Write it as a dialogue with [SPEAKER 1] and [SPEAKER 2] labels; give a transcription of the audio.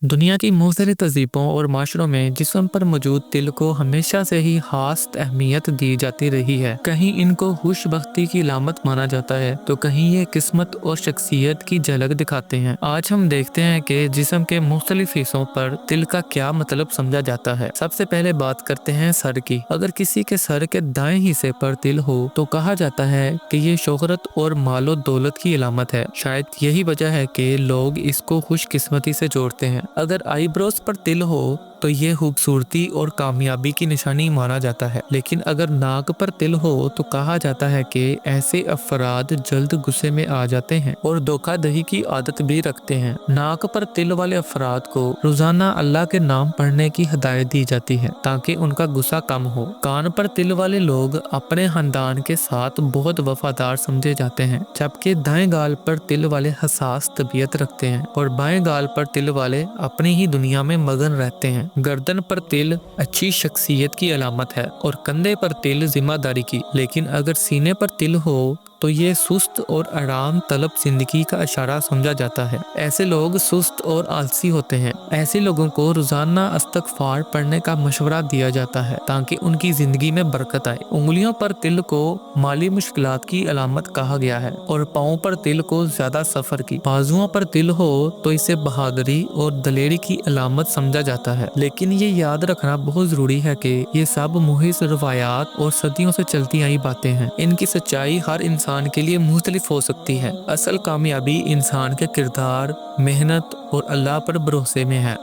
[SPEAKER 1] दुनिया की मुख्तलिफ तहज़ीबों और माशरों में जिस्म पर मौजूद तिल को हमेशा से ही खास अहमियत दी जाती रही है। कहीं इनको खुशबख्ती की अलामत माना जाता है तो कहीं ये किस्मत और शख्सियत की झलक दिखाते हैं। आज हम देखते हैं कि जिस्म के मुख्तलिफ हिस्सों पर तिल का क्या मतलब समझा जाता है। सबसे पहले बात करते हैं सर की। अगर किसी के सर के दाएं हिस्से पर तिल हो तो कहा जाता है कि ये शोहरत और मालो दौलत की अलामत है। शायद यही वजह है कि लोग इसको खुशकिस्मती से जोड़ते हैं। अगर आईब्रोज पर तिल हो तो ये खूबसूरती और कामयाबी की निशानी माना जाता है। लेकिन अगर नाक पर तिल हो तो कहा जाता है कि ऐसे अफराद जल्द गुस्से में आ जाते हैं और धोखाधड़ी की आदत भी रखते हैं। नाक पर तिल वाले अफराद को रोजाना अल्लाह के नाम पढ़ने की हिदायत दी जाती है ताकि उनका गुस्सा कम हो। कान पर तिल वाले लोग अपने खानदान के साथ बहुत वफादार समझे जाते हैं, जबकि दाएं गाल पर तिल वाले हसास तबीयत रखते हैं और बाएं गाल पर तिल वाले अपनी ही दुनिया में मगन रहते हैं। गर्दन पर तिल अच्छी शख्सियत की अलामत है और कंधे पर तिल जिम्मेदारी की। लेकिन अगर सीने पर तिल हो तो ये सुस्त और आराम तलब जिंदगी का इशारा समझा जाता है। ऐसे लोग सुस्त और आलसी होते हैं। ऐसे लोगों को रोजाना इस्तिग़फ़ार पढ़ने का मशवरा दिया जाता है ताकि उनकी जिंदगी में बरकत आए। उंगलियों पर तिल को माली मुश्किलात की अलामत कहा गया है और पाँव पर तिल को ज्यादा सफर की। बाजुओं पर तिल हो तो इसे बहादुरी और दलेरी की अलामत समझा जाता है। लेकिन ये याद रखना बहुत जरूरी है कि ये सब मुहिज रवायात और सदियों से चलती आई बातें हैं। इनकी सच्चाई हर इंसान के लिए मुख्तलिफ हो सकती है। असल कामयाबी इंसान के किरदार, मेहनत और अल्लाह पर भरोसे में है।